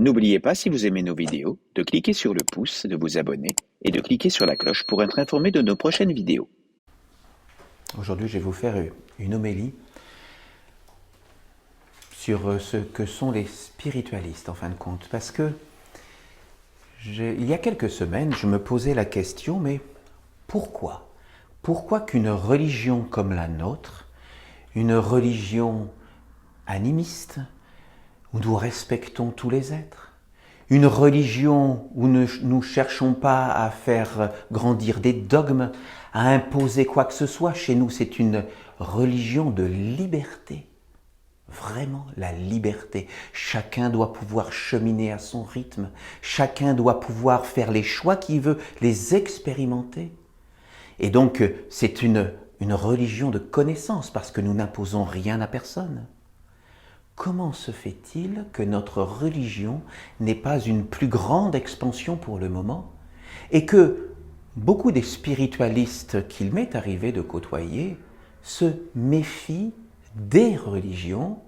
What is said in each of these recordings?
N'oubliez pas, si vous aimez nos vidéos, de cliquer sur le pouce, de vous abonner et de cliquer sur la cloche pour être informé de nos prochaines vidéos. Aujourd'hui, je vais vous faire une homélie sur ce que sont les spiritualistes, en fin de compte. Parce que, il y a quelques semaines, je me posais la question, mais pourquoi? Pourquoi qu'une religion comme la nôtre, une religion animiste, où nous respectons tous les êtres, une religion où nous ne cherchons pas à faire grandir des dogmes, à imposer quoi que ce soit. Chez nous, c'est une religion de liberté. Vraiment, la liberté. Chacun doit pouvoir cheminer à son rythme. Chacun doit pouvoir faire les choix qu'il veut, les expérimenter. Et donc, c'est une religion de connaissance parce que nous n'imposons rien à personne. Comment se fait-il que notre religion n'ait pas une plus grande expansion pour le moment et que beaucoup des spiritualistes qu'il m'est arrivé de côtoyer se méfient des religions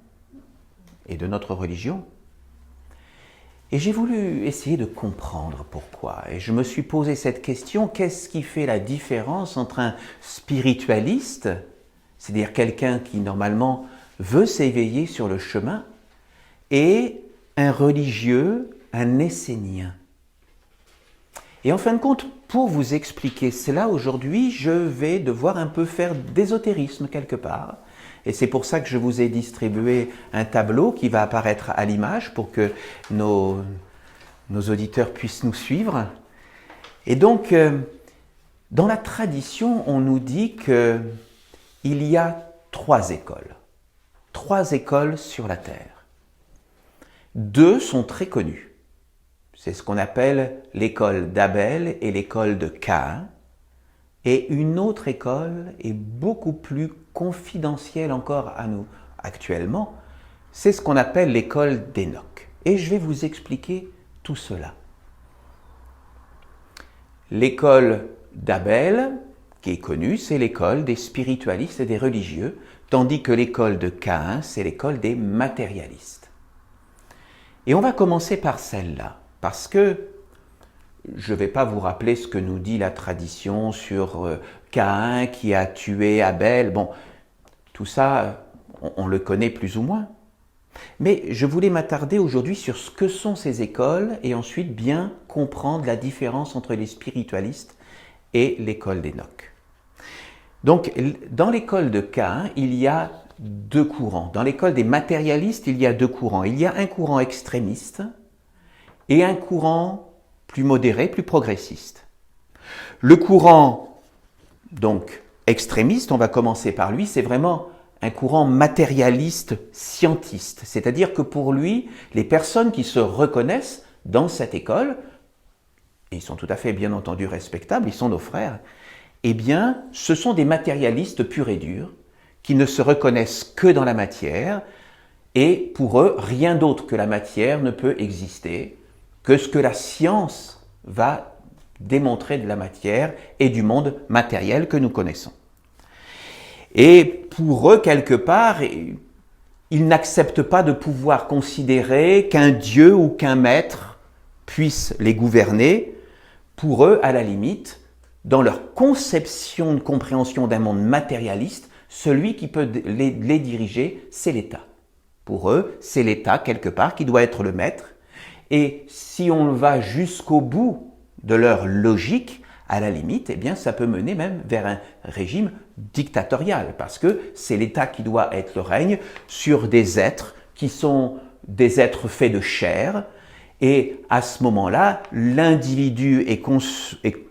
et de notre religion? Et j'ai voulu essayer de comprendre pourquoi. Et je me suis posé cette question, qu'est-ce qui fait la différence entre un spiritualiste, c'est-à-dire quelqu'un qui normalement veut s'éveiller sur le chemin, et un religieux, un essénien. Et en fin de compte, pour vous expliquer cela, aujourd'hui, je vais devoir un peu faire d'ésotérisme quelque part. Et c'est pour ça que je vous ai distribué un tableau qui va apparaître à l'image pour que nos auditeurs puissent nous suivre. Et donc, dans la tradition, on nous dit qu'il y a trois écoles sur la Terre. Deux sont très connues. C'est ce qu'on appelle l'école d'Abel et l'école de Caïn. Et une autre école est beaucoup plus confidentielle encore à nous actuellement. C'est ce qu'on appelle l'école d'Enoch. Et je vais vous expliquer tout cela. L'école d'Abel, qui est connue, c'est l'école des spiritualistes et des religieux, tandis que l'école de Caïn, c'est l'école des matérialistes. Et on va commencer par celle-là, parce que je ne vais pas vous rappeler ce que nous dit la tradition sur Caïn qui a tué Abel. Bon, tout ça, on le connaît plus ou moins. Mais je voulais m'attarder aujourd'hui sur ce que sont ces écoles et ensuite bien comprendre la différence entre les spiritualistes et l'école d'Enoch. Donc, dans l'école de Caïn, il y a deux courants. Dans l'école des matérialistes, il y a deux courants. Il y a un courant extrémiste et un courant plus modéré, plus progressiste. Le courant, donc, extrémiste, on va commencer par lui, c'est vraiment un courant matérialiste scientiste. C'est-à-dire que pour lui, les personnes qui se reconnaissent dans cette école, et ils sont tout à fait bien entendu respectables, ils sont nos frères, eh bien, ce sont des matérialistes purs et durs, qui ne se reconnaissent que dans la matière, et pour eux, rien d'autre que la matière ne peut exister, que ce que la science va démontrer de la matière et du monde matériel que nous connaissons. Et pour eux, quelque part, ils n'acceptent pas de pouvoir considérer qu'un dieu ou qu'un maître puisse les gouverner. Pour eux, à la limite, dans leur conception de compréhension d'un monde matérialiste, celui qui peut les diriger, c'est l'État. Pour eux, c'est l'État, quelque part, qui doit être le maître. Et si on va jusqu'au bout de leur logique, à la limite, eh bien, ça peut mener même vers un régime dictatorial, parce que c'est l'État qui doit être le règne sur des êtres qui sont des êtres faits de chair. Et à ce moment-là, l'individu est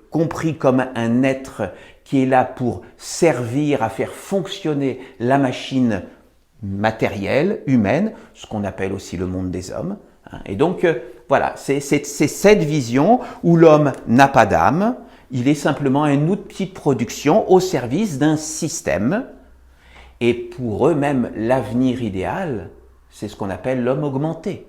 compris comme un être qui est là pour servir à faire fonctionner la machine matérielle, humaine, ce qu'on appelle aussi le monde des hommes. Et donc, voilà, c'est cette vision où l'homme n'a pas d'âme, il est simplement un outil de production au service d'un système. Et pour eux, même l'avenir idéal, c'est ce qu'on appelle l'homme augmenté.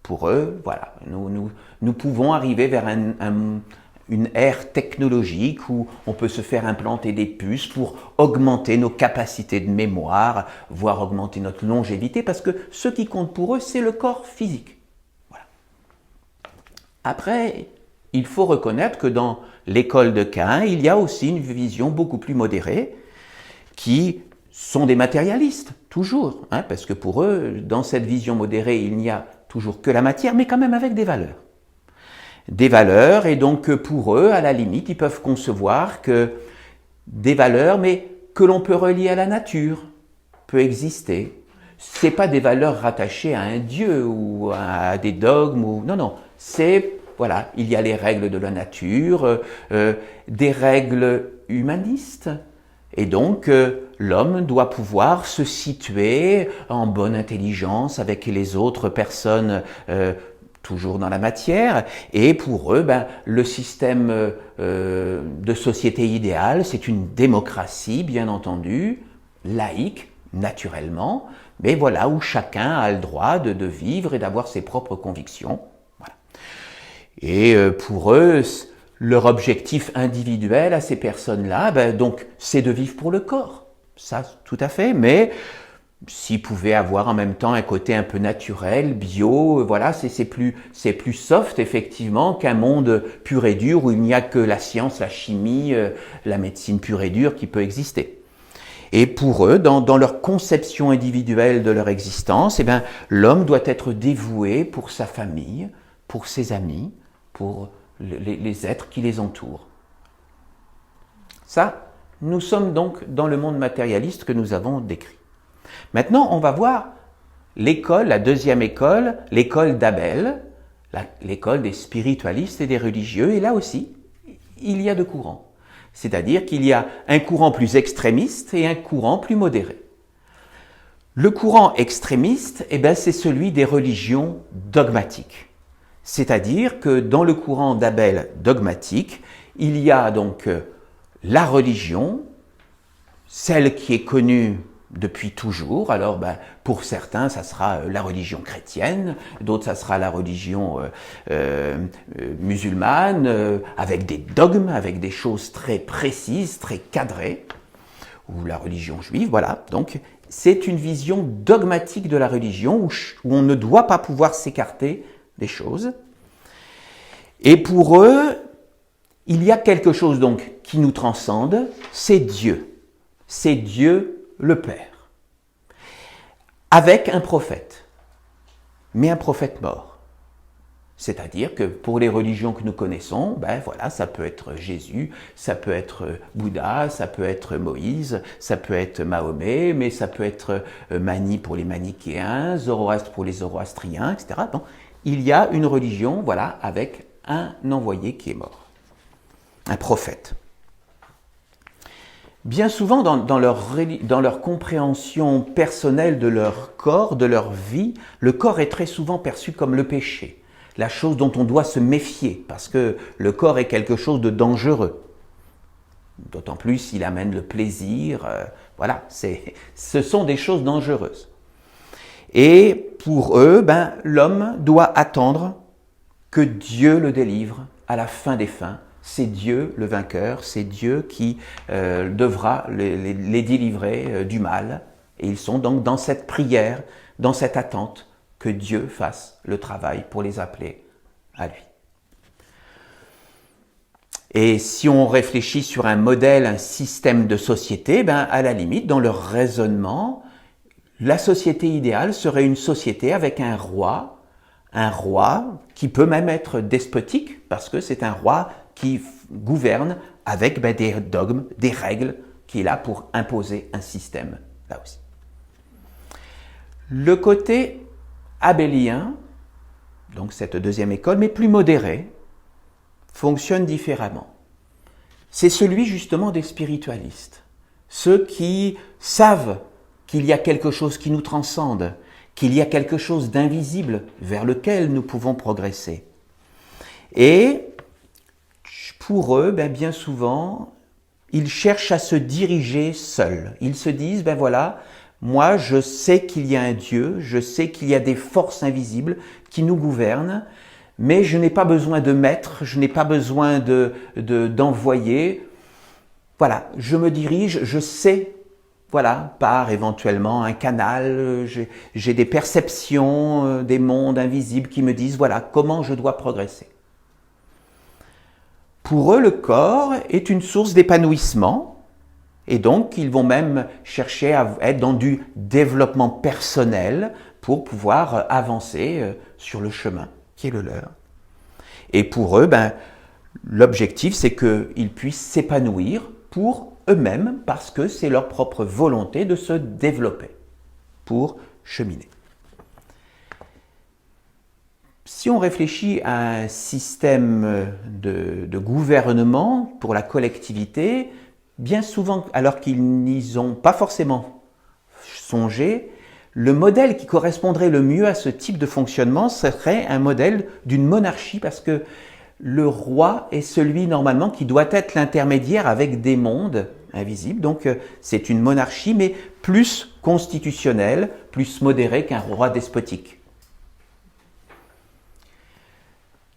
Pour eux, voilà, nous pouvons arriver vers une ère technologique où on peut se faire implanter des puces pour augmenter nos capacités de mémoire, voire augmenter notre longévité, parce que ce qui compte pour eux, c'est le corps physique. Voilà. Après, il faut reconnaître que dans l'école de Caïn, il y a aussi une vision beaucoup plus modérée qui sont des matérialistes, toujours, hein, parce que pour eux, dans cette vision modérée, il n'y a toujours que la matière, mais quand même avec des valeurs. Des valeurs, et donc pour eux, à la limite, ils peuvent concevoir que des valeurs, mais que l'on peut relier à la nature, peut exister. Ce n'est pas des valeurs rattachées à un dieu ou à des dogmes, ou... non, non, c'est, voilà, il y a les règles de la nature, des règles humanistes, et donc l'homme doit pouvoir se situer en bonne intelligence avec les autres personnes toujours dans la matière, et pour eux, le système de société idéale, c'est une démocratie, bien entendu, laïque, naturellement, mais voilà, où chacun a le droit de vivre et d'avoir ses propres convictions. Voilà. Et pour eux, leur objectif individuel à ces personnes-là, donc, c'est de vivre pour le corps. Ça, tout à fait, mais s'ils pouvaient avoir en même temps un côté un peu naturel, bio, voilà, c'est plus soft effectivement qu'un monde pur et dur où il n'y a que la science, la chimie, la médecine pure et dure qui peut exister. Et pour eux, dans leur conception individuelle de leur existence, l'homme doit être dévoué pour sa famille, pour ses amis, pour les êtres qui les entourent. Ça, nous sommes donc dans le monde matérialiste que nous avons décrit. Maintenant, on va voir l'école, la deuxième école, l'école d'Abel, l'école des spiritualistes et des religieux. Et là aussi, il y a deux courants. C'est-à-dire qu'il y a un courant plus extrémiste et un courant plus modéré. Le courant extrémiste, c'est celui des religions dogmatiques. C'est-à-dire que dans le courant d'Abel dogmatique, il y a donc la religion, celle qui est connue depuis toujours. Alors, pour certains, ça sera la religion chrétienne, d'autres, ça sera la religion musulmane, avec des dogmes, avec des choses très précises, très cadrées, ou la religion juive, voilà. Donc, c'est une vision dogmatique de la religion où on ne doit pas pouvoir s'écarter des choses. Et pour eux, il y a quelque chose donc qui nous transcende, c'est Dieu. C'est Dieu le Père, avec un prophète, mais un prophète mort. C'est-à-dire que pour les religions que nous connaissons, voilà, ça peut être Jésus, ça peut être Bouddha, ça peut être Moïse, ça peut être Mahomet, mais ça peut être Mani pour les manichéens, Zoroastre pour les zoroastriens, etc. Donc, il y a une religion, voilà, avec un envoyé qui est mort, un prophète. Bien souvent, dans leur compréhension personnelle de leur corps, de leur vie, le corps est très souvent perçu comme le péché, la chose dont on doit se méfier, parce que le corps est quelque chose de dangereux. D'autant plus s'il amène le plaisir, voilà, ce sont des choses dangereuses. Et pour eux, l'homme doit attendre que Dieu le délivre à la fin des fins. C'est Dieu le vainqueur, c'est Dieu qui devra les délivrer du mal. Et ils sont donc dans cette prière, dans cette attente que Dieu fasse le travail pour les appeler à lui. Et si on réfléchit sur un modèle, un système de société, à la limite, dans leur raisonnement, la société idéale serait une société avec un roi qui peut même être despotique, parce que c'est un roi qui gouverne avec des dogmes, des règles, qui est là pour imposer un système, là aussi. Le côté abélien, donc cette deuxième école, mais plus modérée, fonctionne différemment. C'est celui justement des spiritualistes, ceux qui savent qu'il y a quelque chose qui nous transcende, qu'il y a quelque chose d'invisible vers lequel nous pouvons progresser. Et pour eux, bien souvent, ils cherchent à se diriger seuls. Ils se disent, voilà, moi je sais qu'il y a un Dieu, je sais qu'il y a des forces invisibles qui nous gouvernent, mais je n'ai pas besoin de maître, je n'ai pas besoin d'envoyer. Voilà, je me dirige, je sais, voilà, par éventuellement un canal, j'ai des perceptions des mondes invisibles qui me disent, voilà, comment je dois progresser. Pour eux, le corps est une source d'épanouissement et donc ils vont même chercher à être dans du développement personnel pour pouvoir avancer sur le chemin qui est le leur. Et pour eux, l'objectif, c'est qu'ils puissent s'épanouir pour eux-mêmes parce que c'est leur propre volonté de se développer pour cheminer. Si on réfléchit à un système de gouvernement pour la collectivité, bien souvent, alors qu'ils n'y ont pas forcément songé, le modèle qui correspondrait le mieux à ce type de fonctionnement serait un modèle d'une monarchie parce que le roi est celui normalement qui doit être l'intermédiaire avec des mondes invisibles. Donc c'est une monarchie mais plus constitutionnelle, plus modérée qu'un roi despotique.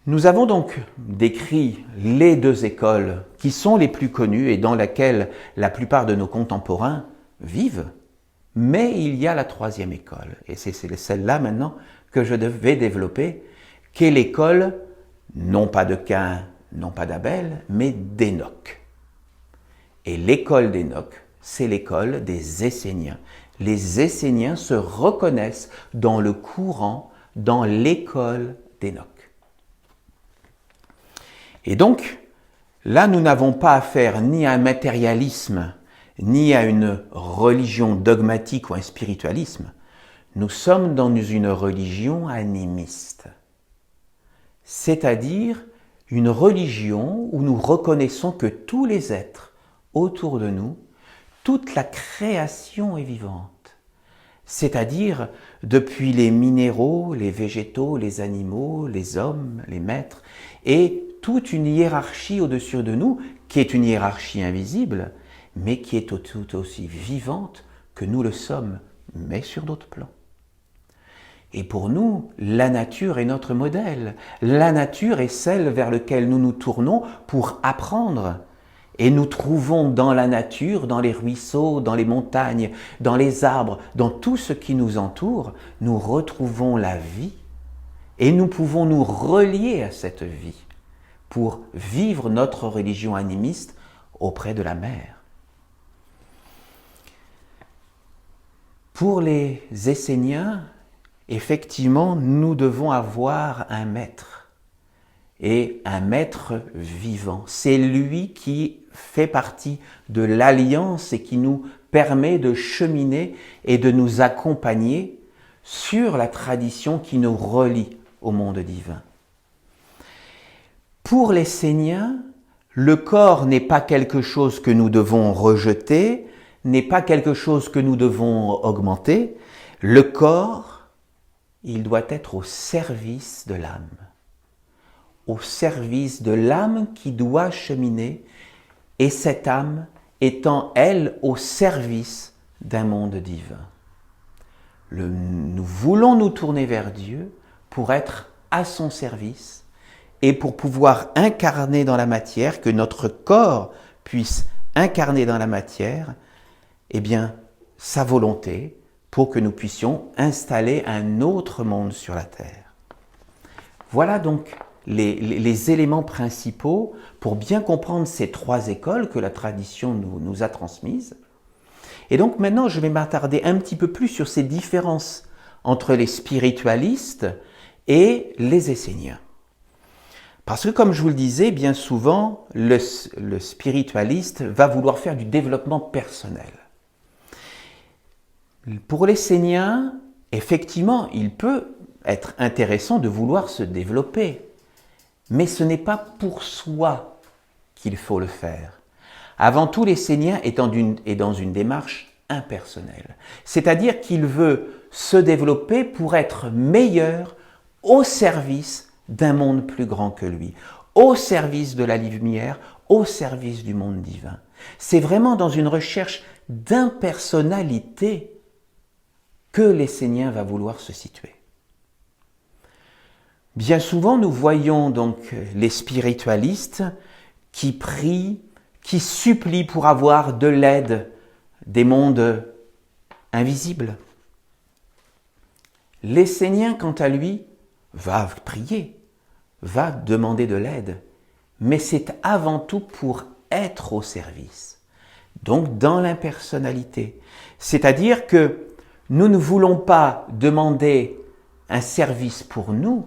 Nous avons donc décrit les deux écoles qui sont les plus connues et dans lesquelles la plupart de nos contemporains vivent. Mais il y a la troisième école, et c'est celle-là maintenant que je vais développer, qui est l'école, non pas de Caïn, non pas d'Abel, mais d'Hénoch. Et l'école d'Hénoch, c'est l'école des Esséniens. Les Esséniens se reconnaissent dans le courant, dans l'école d'Hénoch. Et donc, là, nous n'avons pas affaire ni à un matérialisme, ni à une religion dogmatique ou un spiritualisme. Nous sommes dans une religion animiste, c'est-à-dire une religion où nous reconnaissons que tous les êtres autour de nous, toute la création est vivante, c'est-à-dire depuis les minéraux, les végétaux, les animaux, les hommes, les maîtres, et toute une hiérarchie au-dessus de nous, qui est une hiérarchie invisible, mais qui est tout aussi vivante que nous le sommes, mais sur d'autres plans. Et pour nous, la nature est notre modèle. La nature est celle vers laquelle nous nous tournons pour apprendre. Et nous trouvons dans la nature, dans les ruisseaux, dans les montagnes, dans les arbres, dans tout ce qui nous entoure, nous retrouvons la vie et nous pouvons nous relier à cette vie pour vivre notre religion animiste auprès de la mer. Pour les Esséniens, effectivement, nous devons avoir un maître, et un maître vivant. C'est lui qui fait partie de l'alliance et qui nous permet de cheminer et de nous accompagner sur la tradition qui nous relie au monde divin. Pour les Esséniens, le corps n'est pas quelque chose que nous devons rejeter, n'est pas quelque chose que nous devons augmenter. Le corps, il doit être au service de l'âme. Au service de l'âme qui doit cheminer, et cette âme étant, elle, au service d'un monde divin. Nous voulons nous tourner vers Dieu pour être à son service et pour pouvoir incarner dans la matière, que notre corps puisse incarner dans la matière, eh bien, sa volonté pour que nous puissions installer un autre monde sur la terre. Voilà donc les éléments principaux pour bien comprendre ces trois écoles que la tradition nous a transmises. Et donc maintenant, je vais m'attarder un petit peu plus sur ces différences entre les spiritualistes et les Esséniens. Parce que, comme je vous le disais, bien souvent, le spiritualiste va vouloir faire du développement personnel. Pour les Esséniens, effectivement, il peut être intéressant de vouloir se développer, mais ce n'est pas pour soi qu'il faut le faire. Avant tout, l'Essénien est dans une démarche impersonnelle, c'est-à-dire qu'il veut se développer pour être meilleur au service d'un monde plus grand que lui, au service de la lumière, au service du monde divin. C'est vraiment dans une recherche d'impersonnalité que l'Essénien va vouloir se situer. Bien souvent, nous voyons donc les spiritualistes qui prient, qui supplient pour avoir de l'aide des mondes invisibles. L'Essénien, quant à lui, va prier, va demander de l'aide, mais c'est avant tout pour être au service. Donc dans l'impersonnalité. C'est-à-dire que nous ne voulons pas demander un service pour nous,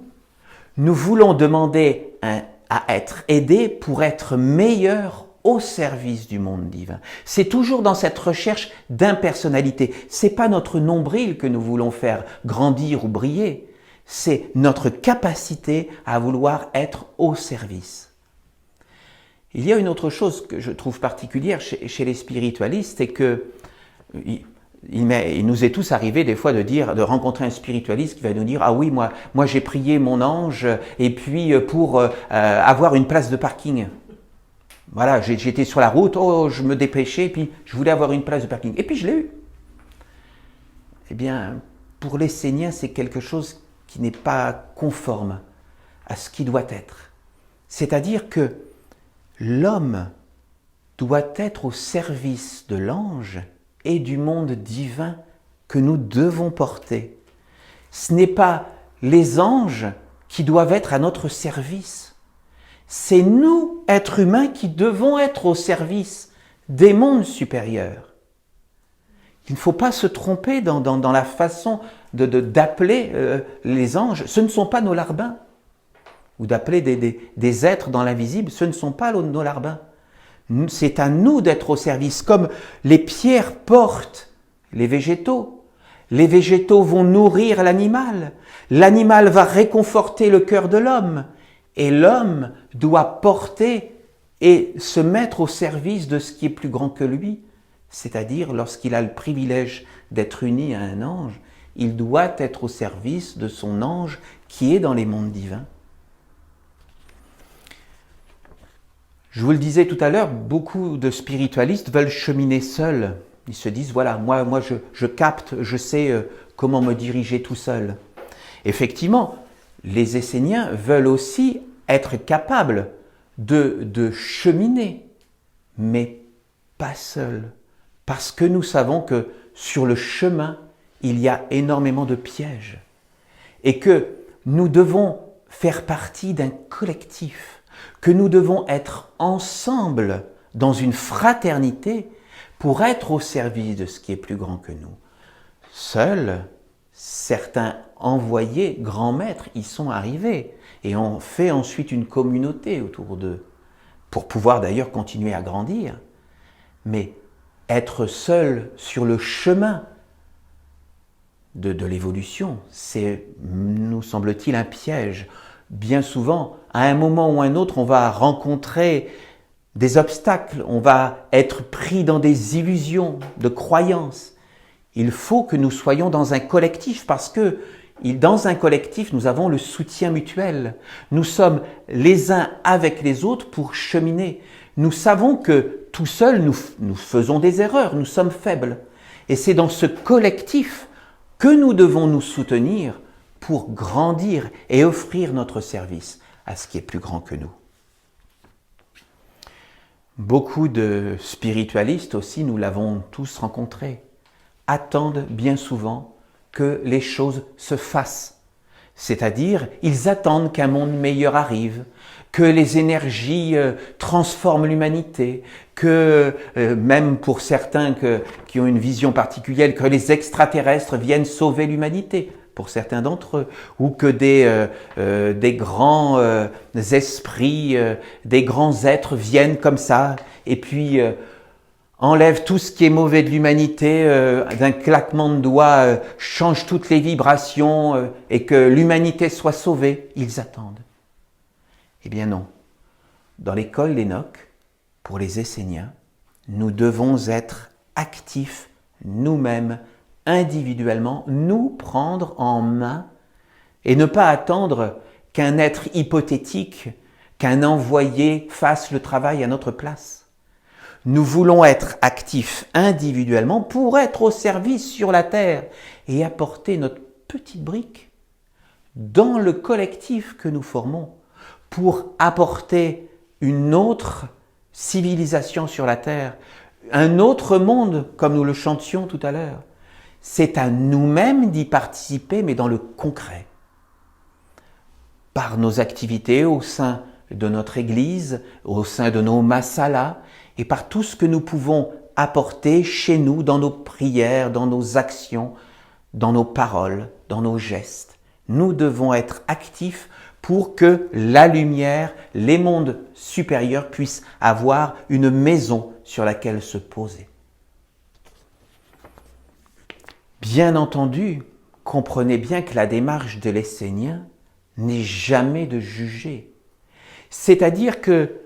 nous voulons demander à être aidés pour être meilleurs au service du monde divin. C'est toujours dans cette recherche d'impersonnalité. C'est pas notre nombril que nous voulons faire grandir ou briller. C'est notre capacité à vouloir être au service. Il y a une autre chose que je trouve particulière chez les spiritualistes, c'est que il nous est tous arrivé des fois de rencontrer un spiritualiste qui va nous dire « Ah oui, moi j'ai prié mon ange et puis pour avoir une place de parking. Voilà, j'étais sur la route, je me dépêchais et puis je voulais avoir une place de parking. Et puis je l'ai eu. » Eh bien, pour l'essénien, c'est quelque chose qui n'est pas conforme à ce qui doit être. C'est-à-dire que l'homme doit être au service de l'ange et du monde divin que nous devons porter. Ce n'est pas les anges qui doivent être à notre service. C'est nous, êtres humains, qui devons être au service des mondes supérieurs. Il ne faut pas se tromper dans la façon d'appeler les anges. Ce ne sont pas nos larbins. Ou d'appeler des êtres dans l'invisible, ce ne sont pas nos larbins. C'est à nous d'être au service, comme les pierres portent les végétaux. Les végétaux vont nourrir l'animal. L'animal va réconforter le cœur de l'homme. Et l'homme doit porter et se mettre au service de ce qui est plus grand que lui. C'est-à-dire, lorsqu'il a le privilège d'être uni à un ange, il doit être au service de son ange qui est dans les mondes divins. Je vous le disais tout à l'heure, beaucoup de spiritualistes veulent cheminer seuls. Ils se disent, voilà, moi je capte, je sais comment me diriger tout seul. Effectivement, les esséniens veulent aussi être capables de cheminer, mais pas seuls. Parce que nous savons que sur le chemin, il y a énormément de pièges. Et que nous devons faire partie d'un collectif. Que nous devons être ensemble dans une fraternité pour être au service de ce qui est plus grand que nous. Seuls, certains envoyés, grands maîtres, y sont arrivés et ont fait ensuite une communauté autour d'eux, pour pouvoir d'ailleurs continuer à grandir. Mais être seul sur le chemin de l'évolution, c'est, nous semble-t-il, un piège. Bien souvent, à un moment ou un autre, on va rencontrer des obstacles, on va être pris dans des illusions de croyances. Il faut que nous soyons dans un collectif parce que dans un collectif, nous avons le soutien mutuel. Nous sommes les uns avec les autres pour cheminer. Nous savons que tout seul, nous faisons des erreurs, nous sommes faibles. Et c'est dans ce collectif que nous devons nous soutenir pour grandir et offrir notre service à ce qui est plus grand que nous. Beaucoup de spiritualistes aussi, nous l'avons tous rencontré, attendent bien souvent que les choses se fassent. C'est-à-dire, ils attendent qu'un monde meilleur arrive, que les énergies transforment l'humanité, que même pour certains qui ont une vision particulière, que les extraterrestres viennent sauver l'humanité, pour certains d'entre eux, ou que des grands esprits, des grands êtres viennent comme ça, et puis enlèvent tout ce qui est mauvais de l'humanité, d'un claquement de doigts, changent toutes les vibrations, et que l'humanité soit sauvée. Ils attendent. Eh bien non. Dans l'école d'Enoch, pour les Esséniens, nous devons être actifs nous-mêmes, individuellement, nous prendre en main et ne pas attendre qu'un être hypothétique, qu'un envoyé fasse le travail à notre place. Nous voulons être actifs individuellement pour être au service sur la terre et apporter notre petite brique dans le collectif que nous formons pour apporter une autre civilisation sur la terre, un autre monde comme nous le chantions tout à l'heure. C'est à nous-mêmes d'y participer, mais dans le concret. Par nos activités au sein de notre Église, au sein de nos masalas, et par tout ce que nous pouvons apporter chez nous, dans nos prières, dans nos actions, dans nos paroles, dans nos gestes. Nous devons être actifs pour que la lumière, les mondes supérieurs puissent avoir une maison sur laquelle se poser. Bien entendu, comprenez bien que la démarche de l'Essénien n'est jamais de juger. C'est-à-dire que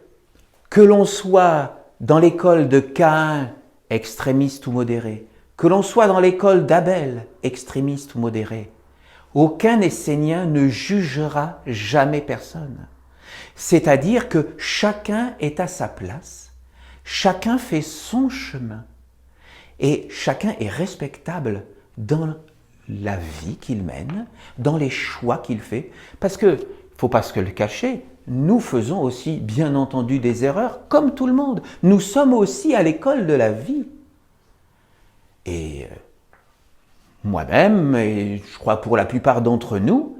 l'on soit dans l'école de Caïn, extrémiste ou modéré, que l'on soit dans l'école d'Abel, extrémiste ou modéré, aucun Essénien ne jugera jamais personne. C'est-à-dire que chacun est à sa place, chacun fait son chemin et chacun est respectable dans la vie qu'il mène, dans les choix qu'il fait. Parce que, faut pas se le cacher, nous faisons aussi, bien entendu, des erreurs, comme tout le monde. Nous sommes aussi à l'école de la vie. Et moi-même, et je crois pour la plupart d'entre nous,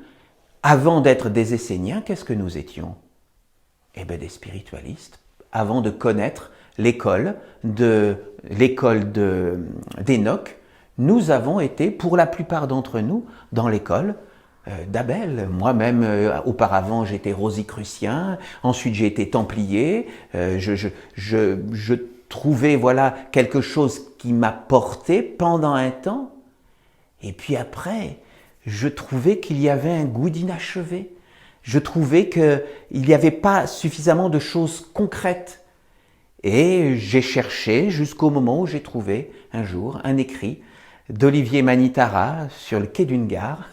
avant d'être des Esséniens, qu'est-ce que nous étions? Eh bien, des spiritualistes, avant de connaître l'école d'Enoch. Nous avons été, pour la plupart d'entre nous, dans l'école d'Abel. Moi-même, auparavant, j'étais rosicrucien, ensuite j'ai été templier, je trouvais voilà, quelque chose qui m'a porté pendant un temps, et puis après, je trouvais qu'il y avait un goût d'inachevé. Je trouvais qu'il n'y avait pas suffisamment de choses concrètes. Et j'ai cherché jusqu'au moment où j'ai trouvé un jour un écrit d'Olivier Manitara sur le quai d'une gare.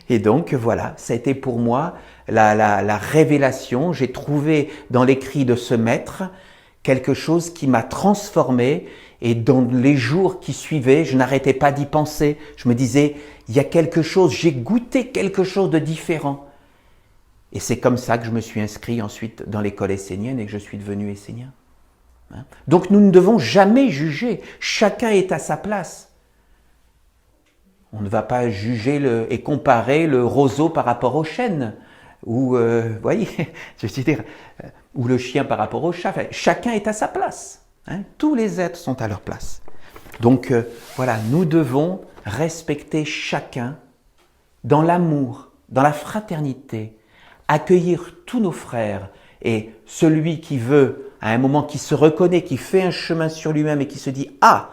Et donc voilà, ça a été pour moi la révélation. J'ai trouvé dans l'écrit de ce maître quelque chose qui m'a transformé. Et dans les jours qui suivaient, je n'arrêtais pas d'y penser. Je me disais, il y a quelque chose, j'ai goûté quelque chose de différent. Et c'est comme ça que je me suis inscrit ensuite dans l'école essénienne et que je suis devenu essénien. Donc nous ne devons jamais juger. Chacun est à sa place. On ne va pas juger et comparer le roseau par rapport au chêne, ou, voyez, je veux dire, ou le chien par rapport au chat. Enfin, chacun est à sa place. Tous les êtres sont à leur place. Donc voilà, nous devons respecter chacun dans l'amour, dans la fraternité, accueillir tous nos frères, et celui qui veut, à un moment qui se reconnaît, qui fait un chemin sur lui-même et qui se dit « Ah,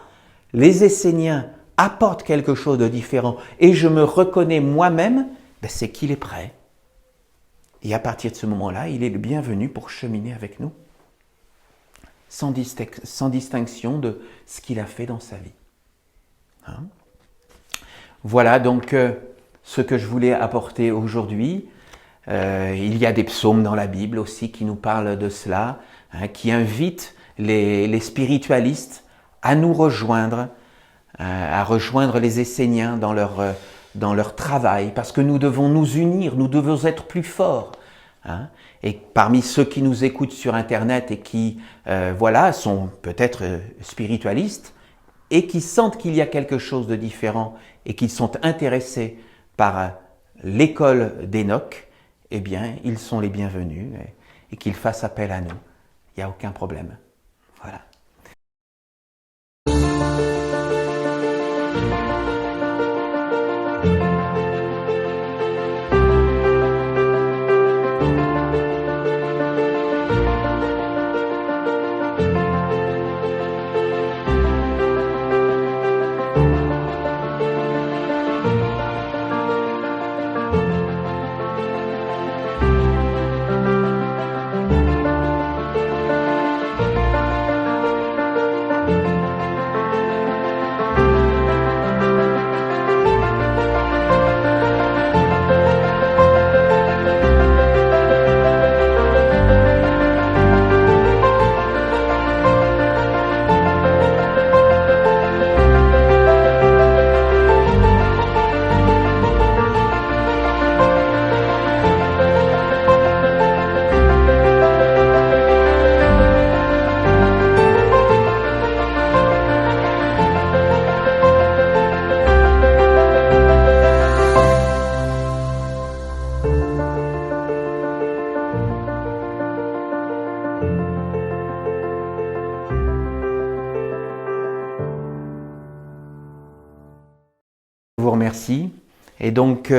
les Esséniens apportent quelque chose de différent et je me reconnais moi-même », ben c'est qu'il est prêt. Et à partir de ce moment-là, il est le bienvenu pour cheminer avec nous, sans distinction de ce qu'il a fait dans sa vie. Voilà donc ce que je voulais apporter aujourd'hui. Il y a des psaumes dans la Bible aussi qui nous parlent de cela, qui invitent les spiritualistes à nous rejoindre, à rejoindre les Esséniens dans leur travail, parce que nous devons nous unir, nous devons être plus forts. Et parmi ceux qui nous écoutent sur Internet et qui voilà, sont peut-être spiritualistes et qui sentent qu'il y a quelque chose de différent et qui sont intéressés par l'école d'Enoch, eh bien, ils sont les bienvenus et qu'ils fassent appel à nous. Il n'y a aucun problème. Voilà. remercie. Et donc,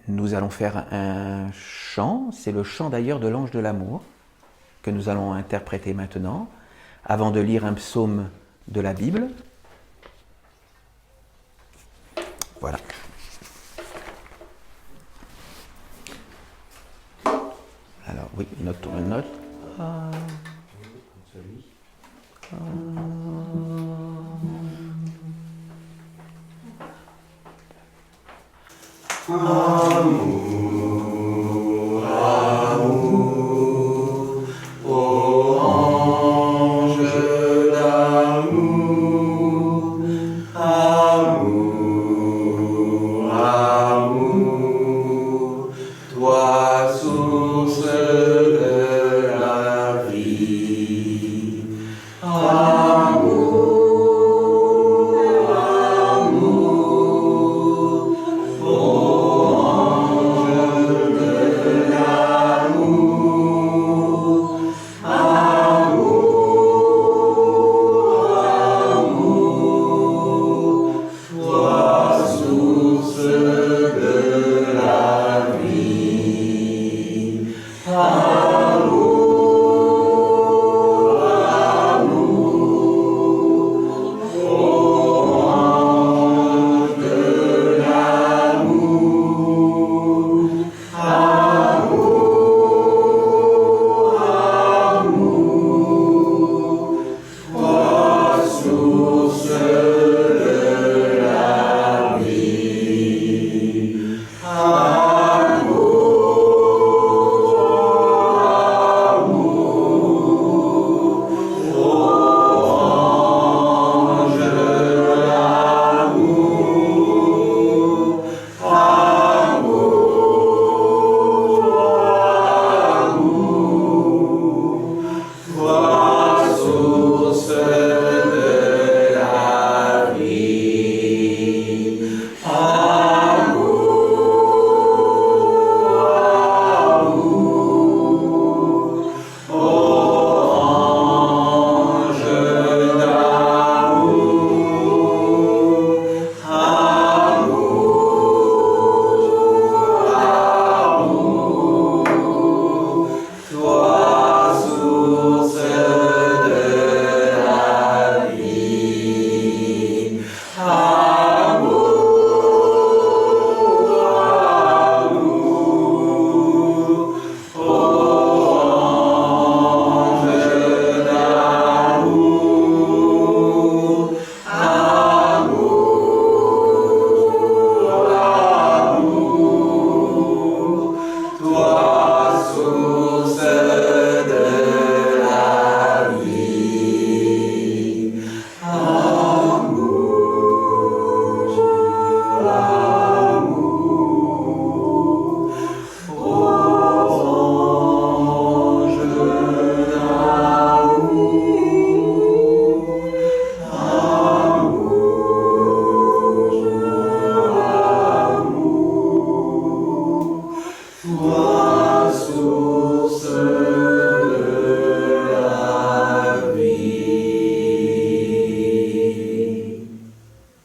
nous allons faire un chant. C'est le chant d'ailleurs de l'ange de l'amour que nous allons interpréter maintenant, avant de lire un psaume de la Bible. Voilà. Alors oui, note.